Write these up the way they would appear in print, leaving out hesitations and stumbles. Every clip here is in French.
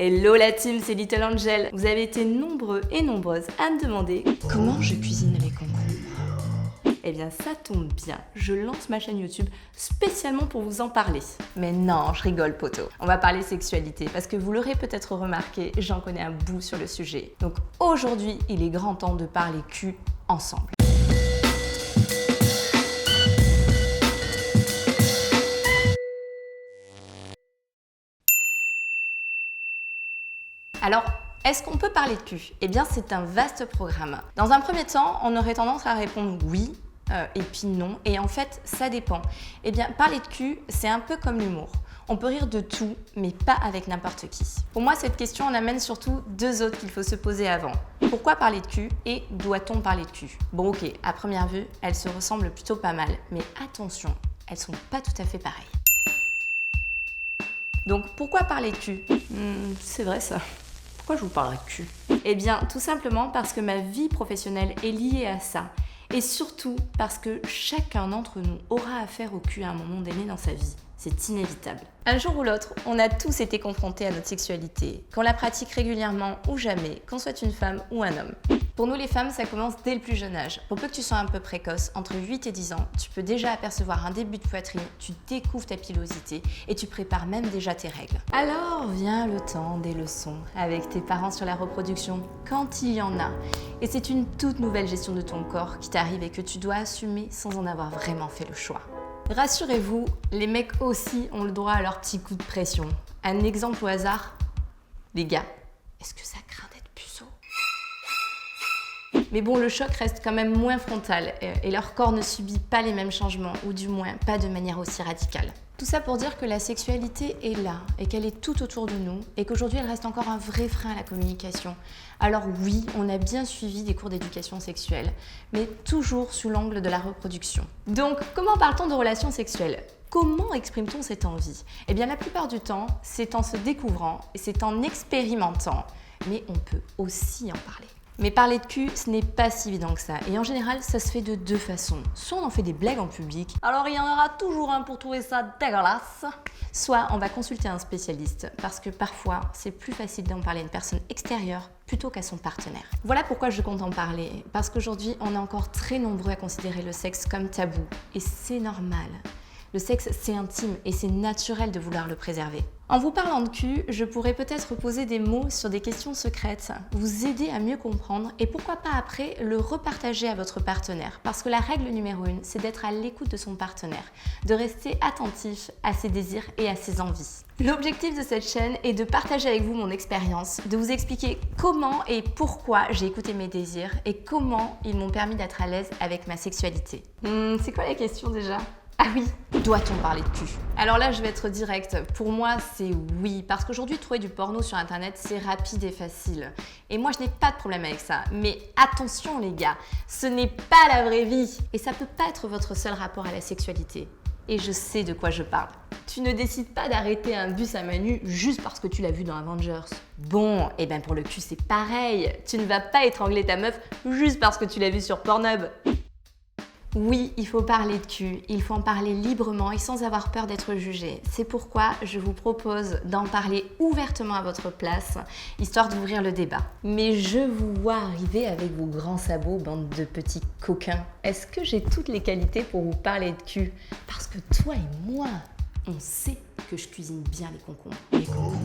Hello la team, c'est Little Angel. Vous avez été nombreux et nombreuses à me demander comment je cuisine les concombres. Eh bien ça tombe bien, je lance ma chaîne YouTube spécialement pour vous en parler. Mais non, je rigole poto. On va parler sexualité parce que vous l'aurez peut-être remarqué, j'en connais un bout sur le sujet. Donc aujourd'hui, il est grand temps de parler cul ensemble. Alors, est-ce qu'on peut parler de cul? Eh bien, c'est un vaste programme. Dans un premier temps, on aurait tendance à répondre oui, et puis non. Et en fait, ça dépend. Eh bien, parler de cul, c'est un peu comme l'humour. On peut rire de tout, mais pas avec n'importe qui. Pour moi, cette question en amène surtout deux autres qu'il faut se poser avant. Pourquoi parler de cul et doit-on parler de cul? Bon, ok, à première vue, elles se ressemblent plutôt pas mal. Mais attention, elles sont pas tout à fait pareilles. Donc, pourquoi parler de cul? C'est vrai ça. Pourquoi je vous parlerai de cul? Eh bien, tout simplement parce que ma vie professionnelle est liée à ça. Et surtout parce que chacun d'entre nous aura affaire au cul à un moment donné dans sa vie. C'est inévitable. Un jour ou l'autre, on a tous été confrontés à notre sexualité, qu'on la pratique régulièrement ou jamais, qu'on soit une femme ou un homme. Pour nous les femmes, ça commence dès le plus jeune âge. Pour peu que tu sois un peu précoce, entre 8 et 10 ans, tu peux déjà apercevoir un début de poitrine, tu découvres ta pilosité et tu prépares même déjà tes règles. Alors vient le temps des leçons avec tes parents sur la reproduction, quand il y en a. Et c'est une toute nouvelle gestion de ton corps qui t'arrive et que tu dois assumer sans en avoir vraiment fait le choix. Rassurez-vous, les mecs aussi ont le droit à leur petit coup de pression. Un exemple au hasard, les gars, est-ce que ça craint d'être puceau? Mais bon, le choc reste quand même moins frontal et leur corps ne subit pas les mêmes changements, ou du moins pas de manière aussi radicale. Tout ça pour dire que la sexualité est là et qu'elle est tout autour de nous et qu'aujourd'hui elle reste encore un vrai frein à la communication. Alors oui, on a bien suivi des cours d'éducation sexuelle, mais toujours sous l'angle de la reproduction. Donc, comment parle-t-on de relations sexuelles? Comment exprime-t-on cette envie? Eh bien, la plupart du temps, c'est en se découvrant et c'est en expérimentant, mais on peut aussi en parler. Mais parler de cul, ce n'est pas si évident que ça. Et en général, ça se fait de deux façons. Soit on en fait des blagues en public, alors il y en aura toujours un pour trouver ça dégueulasse. Soit on va consulter un spécialiste, parce que parfois, c'est plus facile d'en parler à une personne extérieure plutôt qu'à son partenaire. Voilà pourquoi je compte en parler. Parce qu'aujourd'hui, on est encore très nombreux à considérer le sexe comme tabou. Et c'est normal. Le sexe, c'est intime et c'est naturel de vouloir le préserver. En vous parlant de cul, je pourrais peut-être poser des mots sur des questions secrètes, vous aider à mieux comprendre et pourquoi pas après le repartager à votre partenaire. Parce que la règle numéro 1, c'est d'être à l'écoute de son partenaire, de rester attentif à ses désirs et à ses envies. L'objectif de cette chaîne est de partager avec vous mon expérience, de vous expliquer comment et pourquoi j'ai écouté mes désirs et comment ils m'ont permis d'être à l'aise avec ma sexualité. C'est quoi la question déjà ? Ah oui, doit-on parler de cul? Alors là, je vais être directe. Pour moi, c'est oui. Parce qu'aujourd'hui, trouver du porno sur Internet, c'est rapide et facile. Et moi, je n'ai pas de problème avec ça. Mais attention les gars, ce n'est pas la vraie vie. Et ça peut pas être votre seul rapport à la sexualité. Et je sais de quoi je parle. Tu ne décides pas d'arrêter un bus à Manu juste parce que tu l'as vu dans Avengers. Bon, et ben pour le cul, c'est pareil. Tu ne vas pas étrangler ta meuf juste parce que tu l'as vu sur Pornhub. Oui, il faut parler de cul, il faut en parler librement et sans avoir peur d'être jugé. C'est pourquoi je vous propose d'en parler ouvertement à votre place, histoire d'ouvrir le débat. Mais je vous vois arriver avec vos grands sabots, bande de petits coquins. Est-ce que j'ai toutes les qualités pour vous parler de cul? Parce que toi et moi, on sait que je cuisine bien les concombres. Les concombres.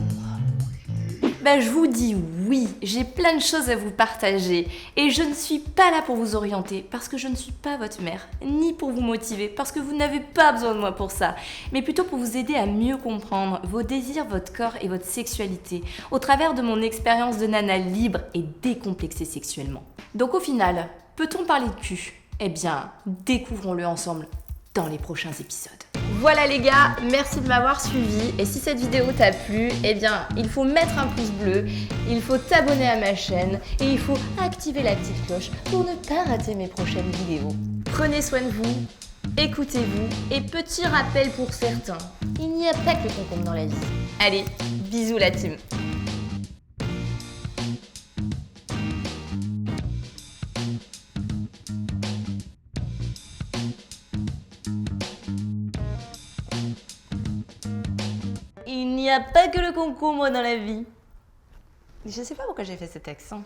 Ben, je vous dis oui, j'ai plein de choses à vous partager et je ne suis pas là pour vous orienter parce que je ne suis pas votre mère, ni pour vous motiver parce que vous n'avez pas besoin de moi pour ça, mais plutôt pour vous aider à mieux comprendre vos désirs, votre corps et votre sexualité au travers de mon expérience de nana libre et décomplexée sexuellement. Donc au final, peut-on parler de cul? Eh bien, découvrons-le ensemble dans les prochains épisodes. Voilà les gars, merci de m'avoir suivi et si cette vidéo t'a plu, eh bien il faut mettre un pouce bleu, il faut t'abonner à ma chaîne et il faut activer la petite cloche pour ne pas rater mes prochaines vidéos. Prenez soin de vous, écoutez-vous et petit rappel pour certains, il n'y a pas que le concombre dans la vie. Allez, bisous la team. Il n'y a pas que le concombre dans la vie. Je sais pas pourquoi j'ai fait cet accent.